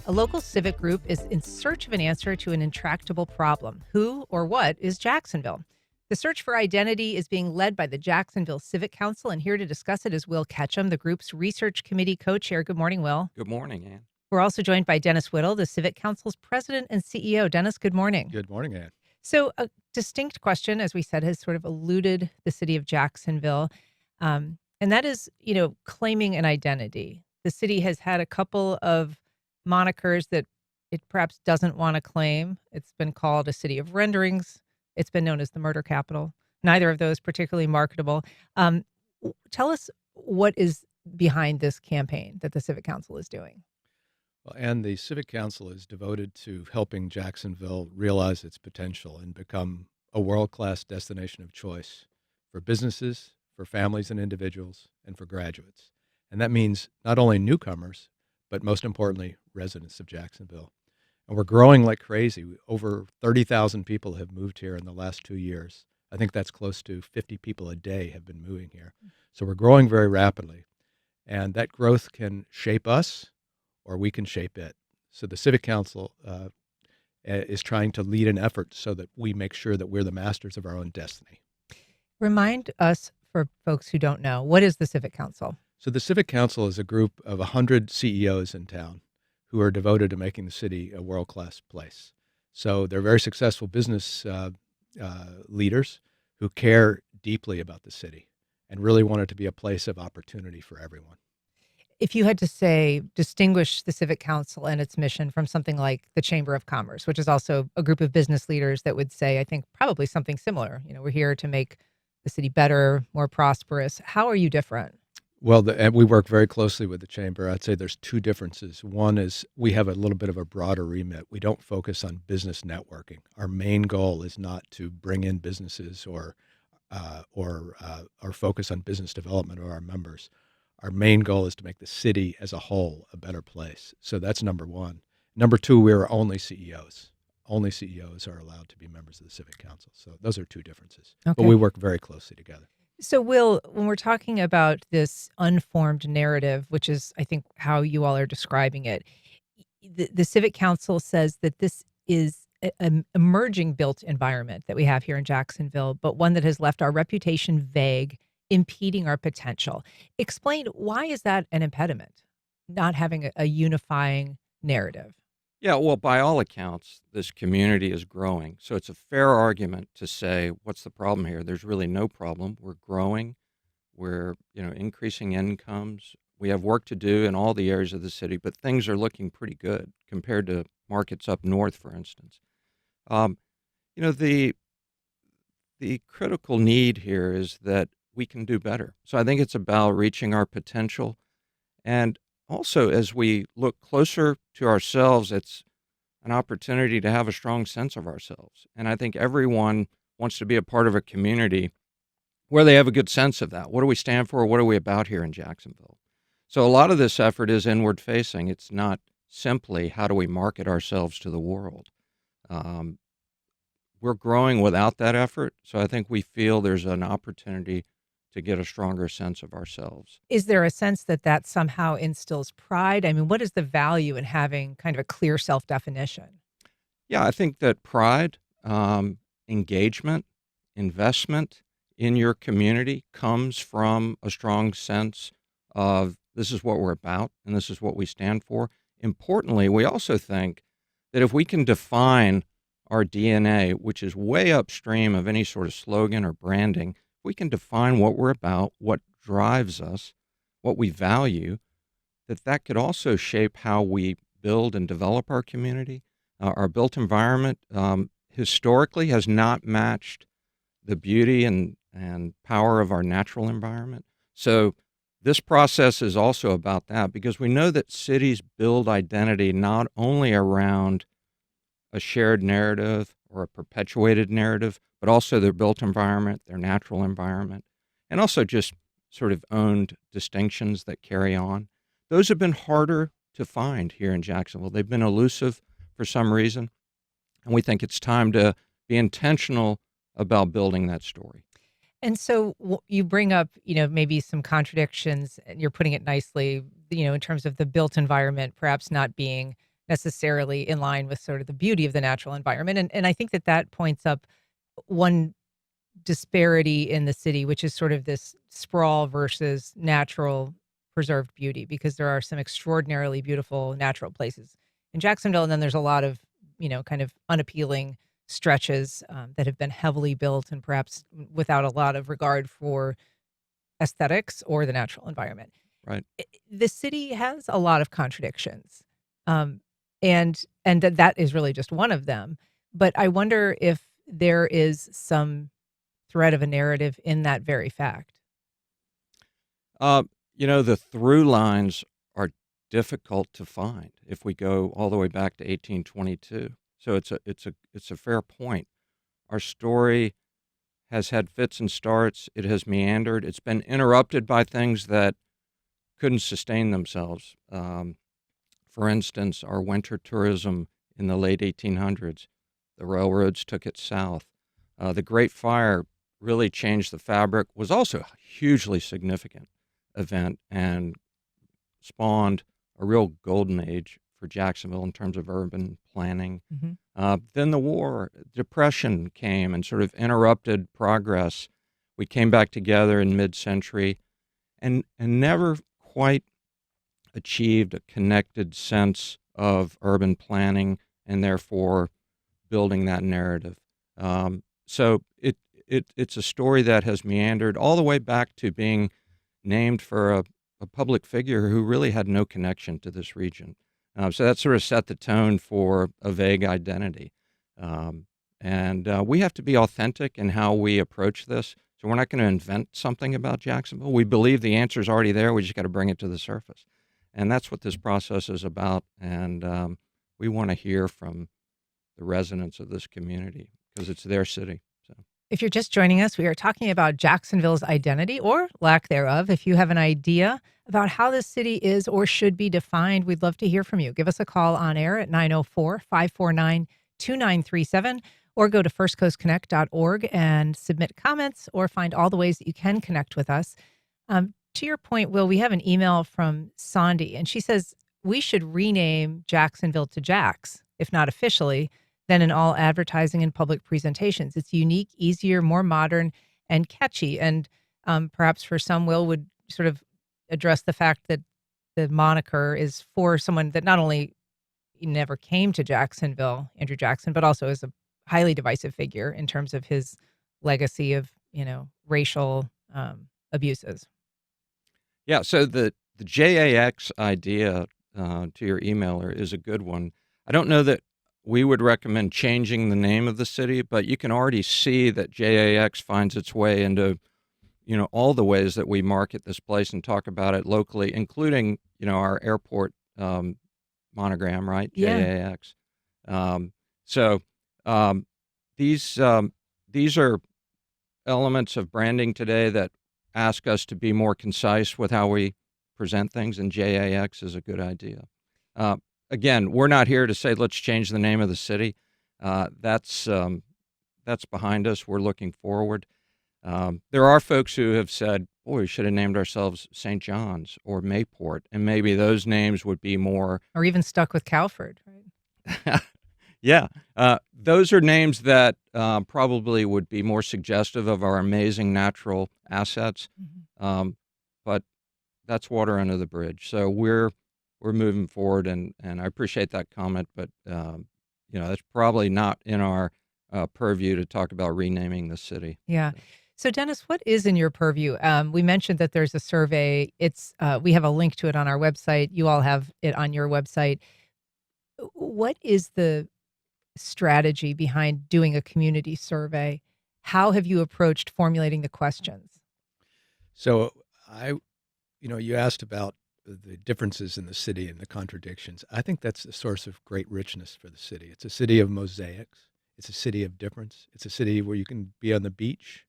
A local civic group is in search of an answer to an intractable problem. Who or what is Jacksonville? The search for identity is being led by the Jacksonville Civic Council, and here to discuss it is Will Ketchum, the group's research committee co-chair. Good morning, Will. Good morning, Ann. We're also joined by Dennis Whittle, the Civic Council's president and CEO. Dennis, good morning. Good morning, Ann. So a distinct question, as we said, has sort of eluded the city of Jacksonville, and that is, claiming an identity. The city has had a couple of monikers that it perhaps doesn't want to claim. It's been called a city of renderings. It's been known as the murder capital. Neither of those particularly marketable. Tell us what is behind this campaign that the Civic Council is doing. Well, and the Civic Council is devoted to helping Jacksonville realize its potential and become a world-class destination of choice for businesses, for families and individuals, and for graduates. And that means not only newcomers, but most importantly, residents of Jacksonville. And we're growing like crazy. Over 30,000 people have moved here in the last 2 years. I think that's close to 50 people a day have been moving here. So we're growing very rapidly. And that growth can shape us, or we can shape it. So the Civic Council is trying to lead an effort so that we make sure that we're the masters of our own destiny. Remind us, for folks who don't know, what is the Civic Council? So the Civic Council is a group of 100 CEOs in town who are devoted to making the city a world-class place. So they're very successful business leaders who care deeply about the city and really want it to be a place of opportunity for everyone. If you had to say, distinguish the Civic Council and its mission from something like the Chamber of Commerce, which is also a group of business leaders that would say, I think, probably something similar. We're here to make the city better, more prosperous. How are you different? Well, and we work very closely with the Chamber. I'd say there's two differences. One is we have a little bit of a broader remit. We don't focus on business networking. Our main goal is not to bring in businesses or focus on business development of our members. Our main goal is to make the city as a whole a better place. So that's number one. Number two, we're only CEOs. Only CEOs are allowed to be members of the Civic Council. So those are two differences. Okay. But we work very closely together. So, Will, when we're talking about this unformed narrative, which is, I think, how you all are describing it, the Civic Council says that this is an emerging built environment that we have here in Jacksonville, but one that has left our reputation vague, impeding our potential. Explain, why is that an impediment, not having a unifying narrative? Yeah, well, by all accounts, this community is growing. So it's a fair argument to say, what's the problem here? There's really no problem. We're growing. We're, increasing incomes. We have work to do in all the areas of the city, but things are looking pretty good compared to markets up north, for instance. The critical need here is that we can do better. So I think it's about reaching our potential. And also, as we look closer to ourselves, it's an opportunity to have a strong sense of ourselves. And I think everyone wants to be a part of a community where they have a good sense of that. What do we stand for? What are we about here in Jacksonville? So a lot of this effort is inward facing. It's not simply how do we market ourselves to the world. We're growing without that effort. So I think we feel there's an opportunity to get a stronger sense of ourselves. Is there a sense that that somehow instills pride? I mean, what is the value in having kind of a clear self-definition? Yeah, I think that pride, engagement, investment in your community comes from a strong sense of this is what we're about and this is what we stand for. Importantly, we also think that if we can define our DNA, which is way upstream of any sort of slogan or branding, we can define what we're about, what drives us, what we value, that could also shape how we build and develop our community. Our built environment historically has not matched the beauty and power of our natural environment. So this process is also about that because we know that cities build identity not only around a shared narrative or a perpetuated narrative, but also their built environment, their natural environment, and also just sort of owned distinctions that carry on. Those have been harder to find here in Jacksonville. They've been elusive for some reason, and we think it's time to be intentional about building that story. And so you bring up, maybe some contradictions, and you're putting it nicely, in terms of the built environment perhaps not being necessarily in line with sort of the beauty of the natural environment. And I think that that points up one disparity in the city, which is sort of this sprawl versus natural preserved beauty, because there are some extraordinarily beautiful natural places in Jacksonville. And then there's a lot of, kind of unappealing stretches that have been heavily built and perhaps without a lot of regard for aesthetics or the natural environment. Right. The city has a lot of contradictions. Um, and that is really just one of them. But I wonder if there is some thread of a narrative in that very fact. Uh, the through lines are difficult to find if we go all the way back to 1822. So it's a fair point. Our story has had fits and starts. It has meandered. It's been interrupted by things that couldn't sustain themselves. For instance, our winter tourism in the late 1800s, the railroads took it south. The Great Fire really changed the fabric, was also a hugely significant event and spawned a real golden age for Jacksonville in terms of urban planning. Mhm. Then the war, depression came and sort of interrupted progress. We came back together in mid-century and never quite achieved a connected sense of urban planning and therefore building that narrative. So it's a story that has meandered all the way back to being named for a public figure who really had no connection to this region. So that sort of set the tone for a vague identity. And we have to be authentic in how we approach this. So we're not going to invent something about Jacksonville. We believe the answer is already there. We just got to bring it to the surface. And that's what this process is about. And we want to hear from the residents of this community because it's their city. So. If you're just joining us, we are talking about Jacksonville's identity or lack thereof. If you have an idea about how this city is or should be defined, we'd love to hear from you. Give us a call on air at 904-549-2937 or go to firstcoastconnect.org and submit comments or find all the ways that you can connect with us. To your point, Will, we have an email from Sondi, and she says we should rename Jacksonville to Jax, if not officially, than in all advertising and public presentations. It's unique, easier, more modern, and catchy. And perhaps for some, Will would sort of address the fact that the moniker is for someone that not only never came to Jacksonville, Andrew Jackson, but also is a highly divisive figure in terms of his legacy of, racial abuses. Yeah, so the JAX idea to your emailer is a good one. I don't know that we would recommend changing the name of the city, but you can already see that JAX finds its way into, all the ways that we market this place and talk about it locally, including, our airport monogram, right? Yeah. JAX. So these are elements of branding today that ask us to be more concise with how we present things, and JAX is a good idea. Again, we're not here to say, let's change the name of the city. That's behind us. We're looking forward. There are folks who have said, boy, we should have named ourselves St. John's or Mayport, and maybe those names would be more... Or even stuck with Calford, right? Yeah. Those are names that probably would be more suggestive of our amazing natural assets. Mm-hmm. But that's water under the bridge. So we're moving forward, and I appreciate that comment, but that's probably not in our purview to talk about renaming the city. Yeah. So Dennis, what is in your purview? We mentioned that there's a survey. We have a link to it on our website. You all have it on your website. What is the strategy behind doing a community survey? How have you approached formulating the questions? So you asked about the differences in the city and the contradictions. I think that's the source of great richness for the city. It's a city of mosaics. It's a city of difference. It's a city where you can be on the beach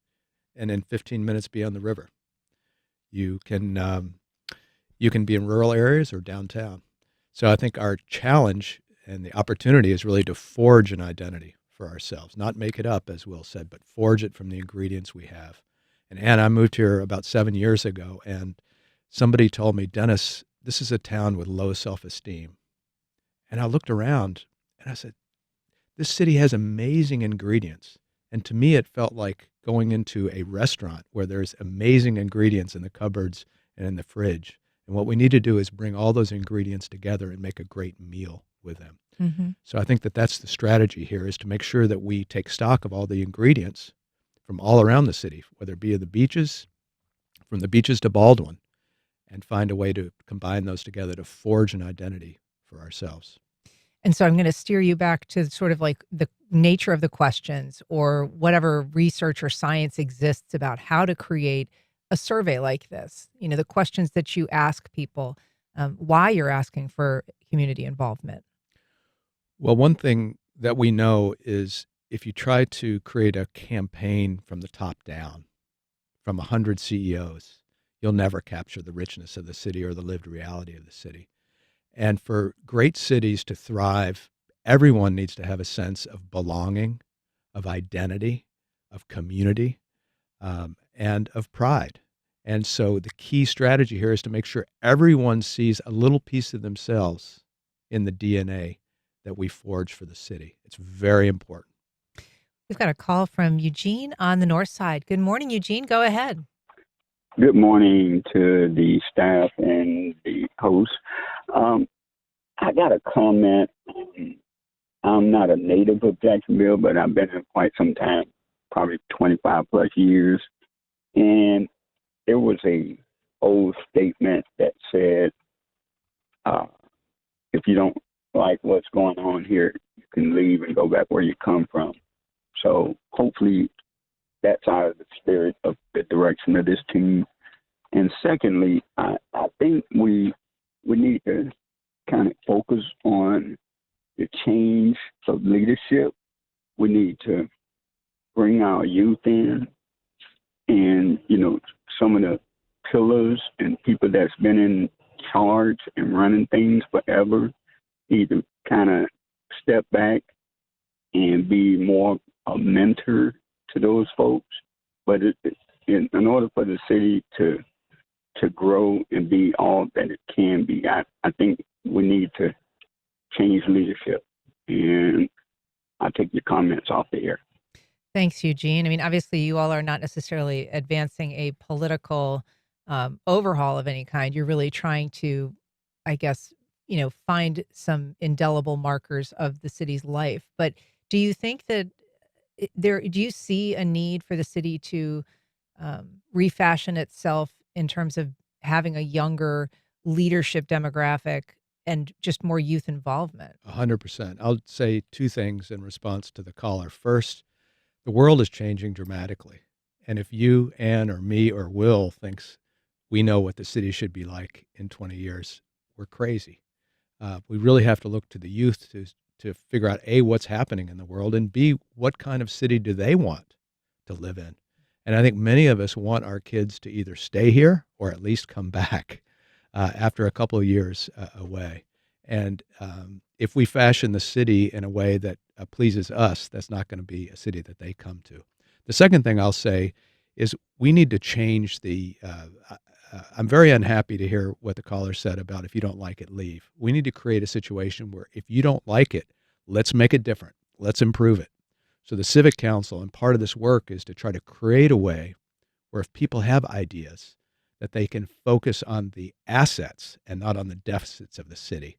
and in 15 minutes be on the river. You can be in rural areas or downtown. So I think our challenge and the opportunity is really to forge an identity for ourselves, not make it up, as Will said, but forge it from the ingredients we have. And Ann, I moved here about 7 years ago, and somebody told me, Dennis, this is a town with low self-esteem. And I looked around and I said, this city has amazing ingredients. And to me, it felt like going into a restaurant where there's amazing ingredients in the cupboards and in the fridge. And what we need to do is bring all those ingredients together and make a great meal with them. Hmm. So I think that that's the strategy here, is to make sure that we take stock of all the ingredients from all around the city, whether it be the beaches, from the beaches to Baldwin, and find a way to combine those together to forge an identity for ourselves. And so I'm going to steer you back to sort of like the nature of the questions or whatever research or science exists about how to create a survey like this. The questions that you ask people, why you're asking for community involvement. Well, one thing that we know is if you try to create a campaign from the top down, from 100 CEOs, you'll never capture the richness of the city or the lived reality of the city. And for great cities to thrive, everyone needs to have a sense of belonging, of identity, of community, and of pride. And so the key strategy here is to make sure everyone sees a little piece of themselves in the DNA that we forge for the city. It's very important. We've got a call from Eugene on the north side. Good morning, Eugene. Go ahead. Good morning to the staff and the host. I got a comment. I'm not a native of Jacksonville, but I've been here quite some time, probably 25 plus years. And there was a old statement that said, if you don't like what's going on here, you can leave and go back where you come from. So hopefully that's out of the spirit of the direction of this team. And secondly, I think we need to kind of focus on the change of leadership. We need to bring our youth in, and some of the pillars and people that's been in charge and running things forever need to kind of step back and be more a mentor to those folks. But in order for the city to grow and be all that it can be, I think we need to change leadership. And I'll take your comments off the air. Thanks, Eugene. I mean, obviously, you all are not necessarily advancing a political overhaul of any kind. You're really trying to, I guess, find some indelible markers of the city's life. But do you think that do you see a need for the city to refashion itself in terms of having a younger leadership demographic and just more youth involvement? 100%. I'll say two things in response to the caller. First, the world is changing dramatically. And if you, Ann, or me, or Will thinks we know what the city should be like in 20 years, we're crazy. We really have to look to the youth to figure out, A, what's happening in the world, and B, what kind of city do they want to live in? And I think many of us want our kids to either stay here or at least come back after a couple of years away. And if we fashion the city in a way that pleases us, that's not going to be a city that they come to. The second thing I'll say is we need to change I'm very unhappy to hear what the caller said about if you don't like it, leave. We need to create a situation where if you don't like it, let's make it different. Let's improve it. So the Civic Council, and part of this work is to try to create a way where if people have ideas, that they can focus on the assets and not on the deficits of the city.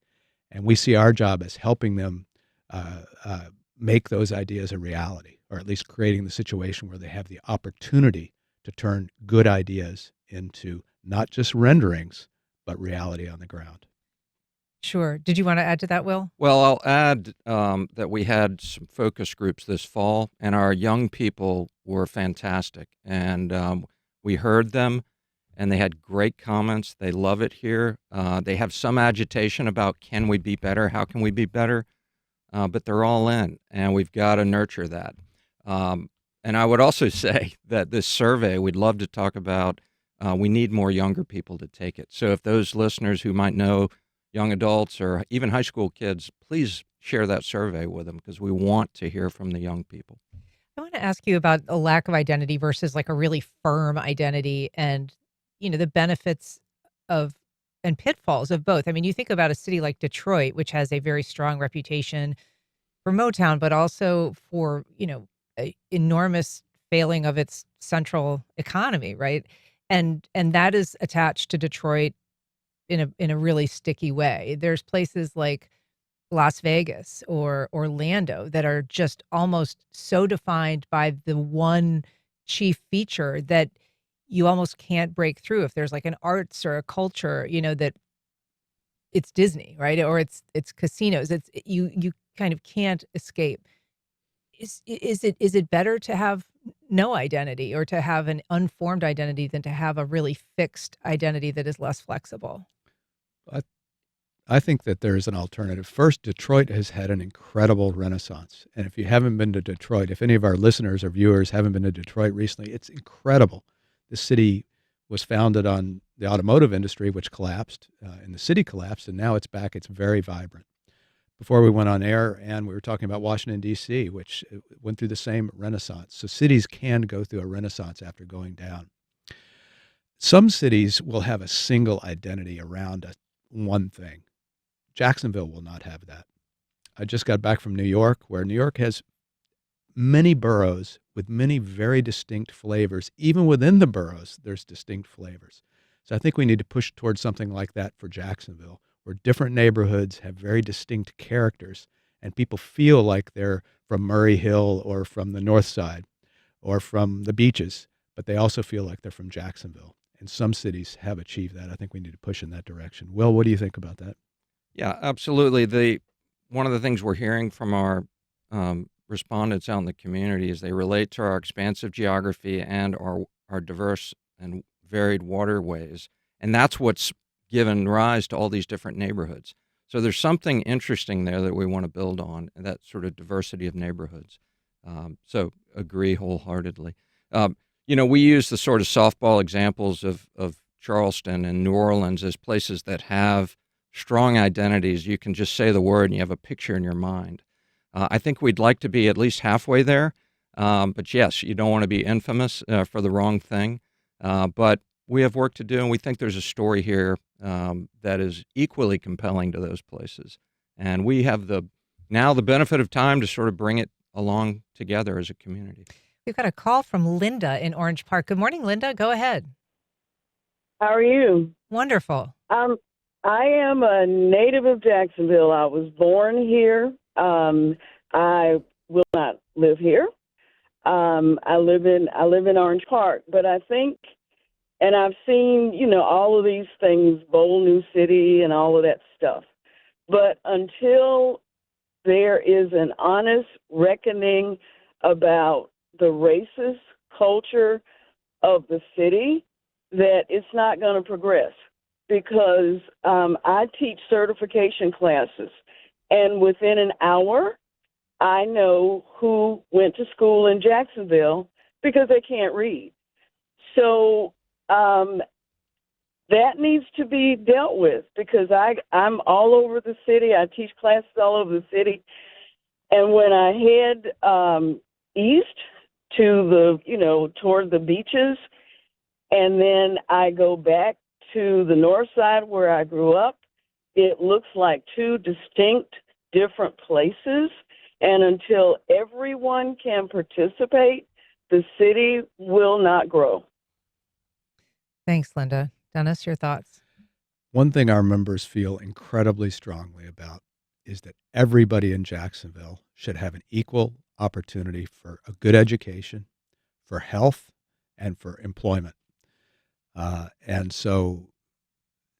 And we see our job as helping them make those ideas a reality, or at least creating the situation where they have the opportunity to turn good ideas into not just renderings, but reality on the ground. Sure. Did you want to add to that, Will? Well, I'll add that we had some focus groups this fall, and our young people were fantastic. And we heard them, and they had great comments. They love it here. They have some agitation about, can we be better? How can we be better? But they're all in, and we've got to nurture that. And I would also say that this survey, we'd love to talk about, we need more younger people to take it. So if those listeners who might know young adults or even high school kids, please share that survey with them, because we want to hear from the young people. I want to ask you about a lack of identity versus like a really firm identity and, the benefits of and pitfalls of both. I mean, you think about a city like Detroit, which has a very strong reputation for Motown, but also for, a enormous failing of its central economy, right? And that is attached to Detroit in a really sticky way. There's places like Las Vegas or Orlando that are just almost so defined by the one chief feature that you almost can't break through. If there's like an arts or a culture, that it's Disney, right? Or it's casinos. You kind of can't escape. Is it better to have no identity or to have an unformed identity than to have a really fixed identity that is less flexible? I, I think that there is an alternative. First, Detroit has had an incredible renaissance. And if you haven't been to Detroit, if any of our listeners or viewers haven't been to Detroit recently, it's incredible. The city was founded on the automotive industry, which collapsed, and the city collapsed, and now it's back. It's very vibrant. Before we went on air, and we were talking about Washington, D.C., which went through the same renaissance. So cities can go through a renaissance after going down. Some cities will have a single identity around one thing. Jacksonville will not have that. I just got back from New York, where New York has many boroughs with many very distinct flavors. Even within the boroughs, there's distinct flavors. So I think we need to push towards something like that for Jacksonville, where different neighborhoods have very distinct characters, and people feel like they're from Murray Hill or from the North Side or from the beaches, but they also feel like they're from Jacksonville. And some cities have achieved that. I think we need to push in that direction. Will, what do you think about that? Yeah, absolutely. One of the things we're hearing from our respondents out in the community is they relate to our expansive geography and our diverse and varied waterways, and that's what's given rise to all these different neighborhoods. So there's something interesting there that we want to build on, that sort of diversity of neighborhoods. So agree wholeheartedly. We use the sort of softball examples of Charleston and New Orleans as places that have strong identities. You can just say the word and you have a picture in your mind. I think we'd like to be at least halfway there. But yes, you don't want to be infamous for the wrong thing. But we have work to do, and we think there's a story here that is equally compelling to those places. And we have now the benefit of time to sort of bring it along together as a community. We've got a call from Linda in Orange Park. Good morning, Linda. Go ahead. How are you? Wonderful. I am a native of Jacksonville. I was born here. I will not live here. I live in Orange Park, but I think, and I've seen, all of these things, Bold New City and all of that stuff. But until there is an honest reckoning about the racist culture of the city, that it's not going to progress. Because I teach certification classes, and within an hour, I know who went to school in Jacksonville because they can't read. So that needs to be dealt with, because I'm all over the city. I teach classes all over the city. And when I head east to toward the beaches, and then I go back to the north side where I grew up, it looks like two distinct different places. And until everyone can participate, the city will not grow. Thanks, Linda. Dennis, your thoughts? One thing our members feel incredibly strongly about is that everybody in Jacksonville should have an equal opportunity for a good education, for health, and for employment. And so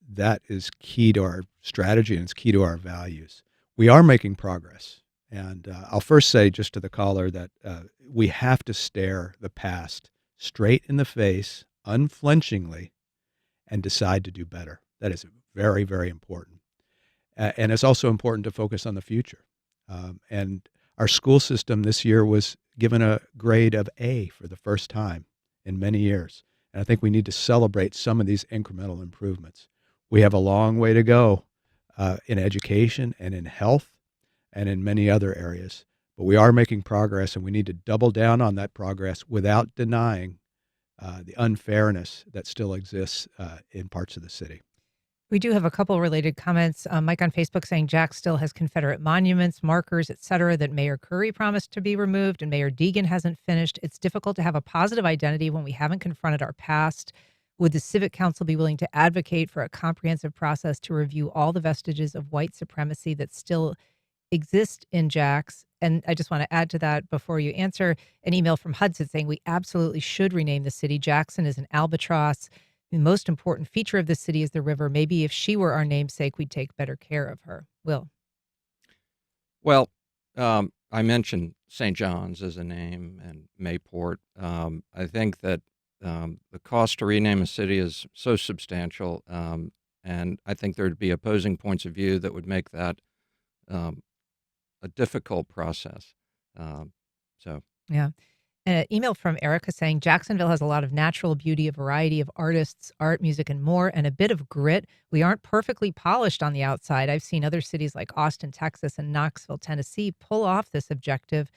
that is key to our strategy, and it's key to our values. We are making progress. And I'll first say, just to the caller, that we have to stare the past straight in the face, unflinchingly, and decide to do better. That is very, very important. And it's also important to focus on the future. And our school system this year was given a grade of A for the first time in many years. And I think we need to celebrate some of these incremental improvements. We have a long way to go in education and in health and in many other areas. But we are making progress, and we need to double down on that progress without denying the unfairness that still exists in parts of the city. We do have a couple related comments. Mike on Facebook saying Jack still has Confederate monuments, markers, et cetera, that Mayor Curry promised to be removed and Mayor Deegan hasn't finished. It's difficult to have a positive identity when we haven't confronted our past. Would the Civic Council be willing to advocate for a comprehensive process to review all the vestiges of white supremacy that still exist in Jack's? And I just want to add to that before you answer an email from Hudson saying we absolutely should rename the city. Jackson is an albatross. The most important feature of the city is the river. Maybe if she were our namesake, we'd take better care of her. Will. Well, I mentioned St. John's as a name and Mayport. I think that the cost to rename a city is so substantial, and I think there'd be opposing points of view that would make that a difficult process. So, Yeah. An email from Erica saying Jacksonville has a lot of natural beauty, a variety of artists, art, music, and more, and a bit of grit. We aren't perfectly polished on the outside. I've seen other cities like Austin, Texas, and Knoxville, Tennessee pull off this objective.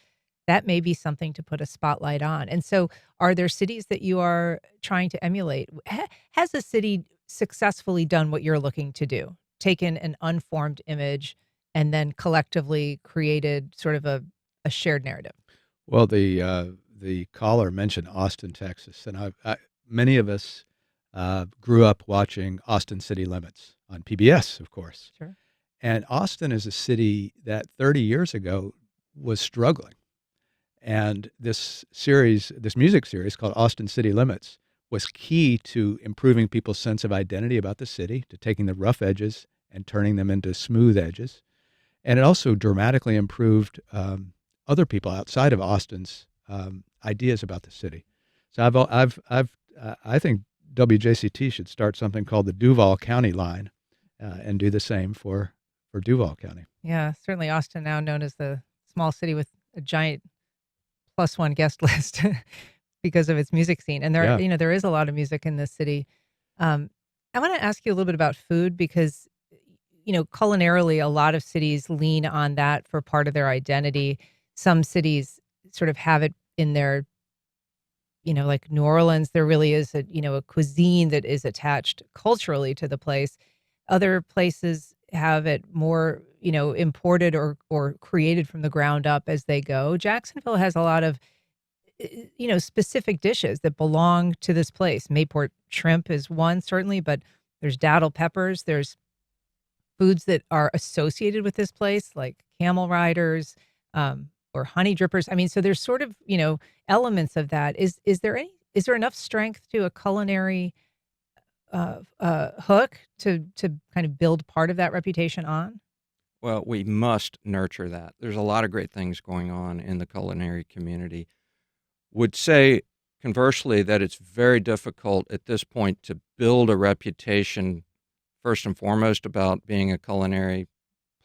That may be something to put a spotlight on. And so, are there cities that you are trying to emulate? Has a city successfully done what you're looking to do? Taken an unformed image and then collectively created sort of a shared narrative? Well, the caller mentioned Austin, Texas, and many of us grew up watching Austin City Limits on PBS, of course. Sure. And Austin is a city that 30 years ago was struggling. And this music series called Austin City Limits was key to improving people's sense of identity about the city, to taking the rough edges and turning them into smooth edges. And it also dramatically improved other people outside of Austin's ideas about the city. So I think WJCT should start something called the Duval County line and do the same for Duval County. Yeah, certainly Austin now known as the small city with a giant +1 guest list because of its music scene. And Yeah. there is a lot of music in this city. I want to ask you a little bit about food because, culinarily, a lot of cities lean on that for part of their identity. Some cities sort of have it in their, like New Orleans, there really is a cuisine that is attached culturally to the place. Other places have it more, imported or created from the ground up as they go. Jacksonville has a lot of, specific dishes that belong to this place. Mayport shrimp is one, certainly, but there's daddle peppers. There's foods that are associated with this place, like camel riders, or honey drippers. I mean, so there's sort of, elements of that. Is there enough strength to a culinary hook to kind of build part of that reputation on? well, we must nurture that. There's a lot of great things going on in the culinary community. Would say, conversely, that it's very difficult at this point to build a reputation, first and foremost, about being a culinary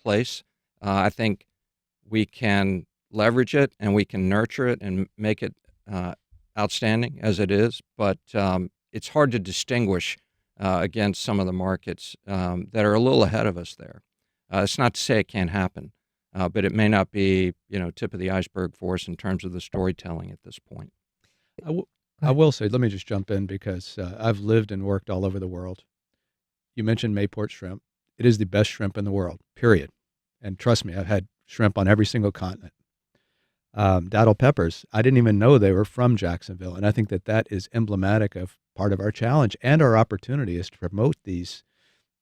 place. I think we can leverage it and we can nurture it and make it outstanding as it is, but it's hard to distinguish against some of the markets that are a little ahead of us there. It's not to say it can't happen, but it may not be, tip of the iceberg for us in terms of the storytelling at this point. I will say, let me just jump in because I've lived and worked all over the world. You mentioned Mayport shrimp. It is the best shrimp in the world, period. And trust me, I've had shrimp on every single continent. Daddle peppers, I didn't even know they were from Jacksonville. And I think that is emblematic of part of our challenge and our opportunity is to promote these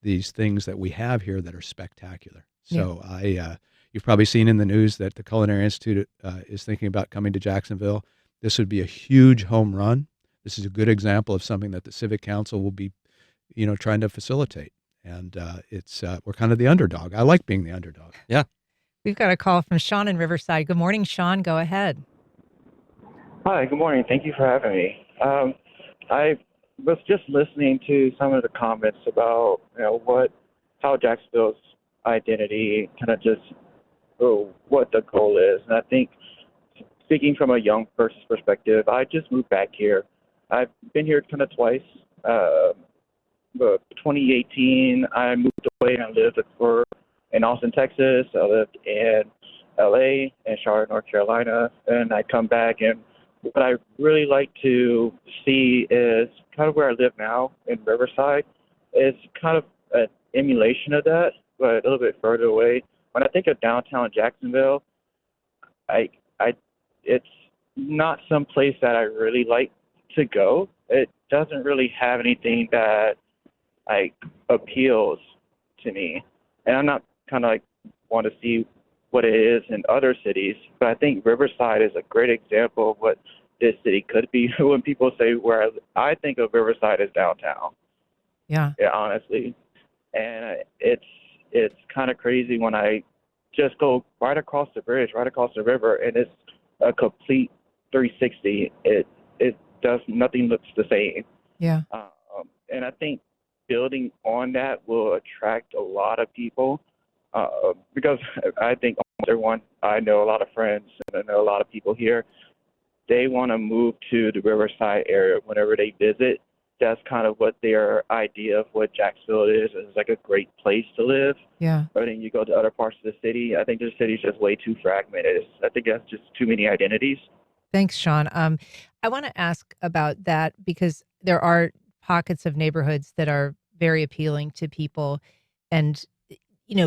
things that we have here that are spectacular. So you've probably seen in the news that the Culinary Institute is thinking about coming to Jacksonville. This would be a huge home run. This is a good example of something that the Civic Council will be, trying to facilitate. And we're kind of the underdog. I like being the underdog. Yeah. We've got a call from Sean in Riverside. Good morning, Sean. Go ahead. Hi, good morning. Thank you for having me. I was just listening to some of the comments about how Jacksonville's identity kind of just what the goal is, and I think speaking from a young person's perspective, I just moved back here. I've been here kind of twice. But 2018, I moved away and lived in Austin, Texas. I lived in LA and Charlotte, North Carolina, and I come back. And what I really like to see is kind of where I live now in Riverside. It's kind of an emulation of that, but a little bit further away. When I think of downtown Jacksonville, I it's not some place that I really like to go. It doesn't really have anything that like appeals to me, and I'm not kind of like want to see what it is in other cities, but I think Riverside is a great example of what this city could be. When people say where I think of Riverside as downtown, Yeah. yeah, honestly, and it's kind of crazy when I just go right across the bridge, right across the river, and it's a complete 360. It does nothing looks the same. Yeah. And I think building on that will attract a lot of people because I think almost everyone, I know a lot of friends and I know a lot of people here, they want to move to the Riverside area whenever they visit. That's kind of what their idea of what Jacksonville is. It's like a great place to live. Yeah. But then you go to other parts of the city, I think the city's just way too fragmented. I think that's just too many identities. Thanks, Sean. I want to ask about that because there are pockets of neighborhoods that are very appealing to people. And,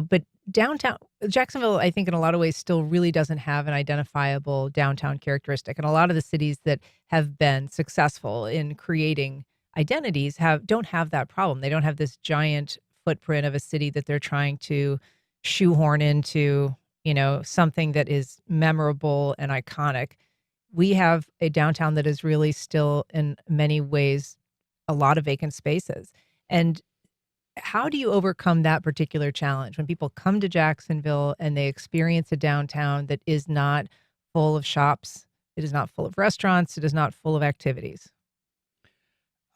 but downtown Jacksonville, I think in a lot of ways still really doesn't have an identifiable downtown characteristic. And a lot of the cities that have been successful in creating identities don't have that problem. They don't have this giant footprint of a city that they're trying to shoehorn into, something that is memorable and iconic. We have a downtown that is really still in many ways a lot of vacant spaces. And how do you overcome that particular challenge when people come to Jacksonville and they experience a downtown that is not full of shops, it is not full of restaurants, it is not full of activities?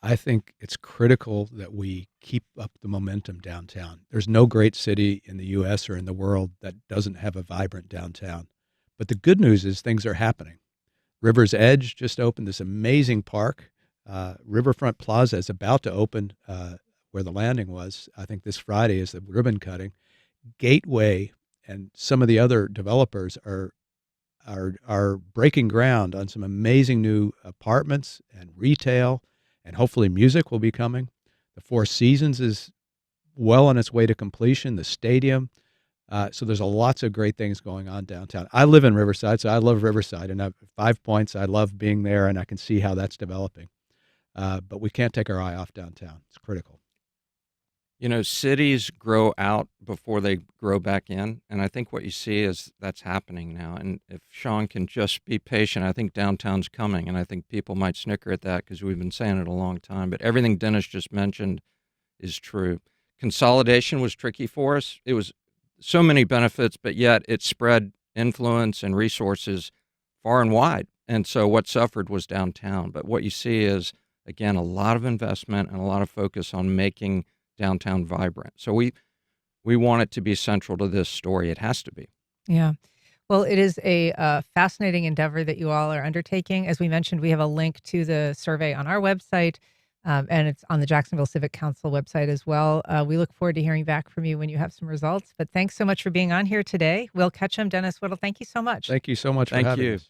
I think it's critical that we keep up the momentum downtown. There's no great city in the U.S. or in the world that doesn't have a vibrant downtown. But the good news is things are happening. River's Edge just opened this amazing park. Riverfront Plaza is about to open where the landing was. I think this Friday is the ribbon cutting. Gateway and some of the other developers are breaking ground on some amazing new apartments and retail, and hopefully music will be coming. The Four Seasons is well on its way to completion, the stadium. So there's lots of great things going on downtown. I live in Riverside, so I love Riverside, and I have 5 Points. I love being there, and I can see how that's developing. But we can't take our eye off downtown. It's critical. Cities grow out before they grow back in. And I think what you see is that's happening now. And if Sean can just be patient, I think downtown's coming. And I think people might snicker at that because we've been saying it a long time. But everything Dennis just mentioned is true. Consolidation was tricky for us. It was so many benefits, but yet it spread influence and resources far and wide. And so what suffered was downtown. But what you see is, again, a lot of investment and a lot of focus on making downtown vibrant. So we want it to be central to this story. It has to be. Yeah. Well, it is a fascinating endeavor that you all are undertaking. As we mentioned, we have a link to the survey on our website, and it's on the Jacksonville Civic Council website as well. We look forward to hearing back from you when you have some results. But thanks so much for being on here today. Will Ketchum, Dennis Whittle, thank you so much. Thank you so much for Thank having you. us.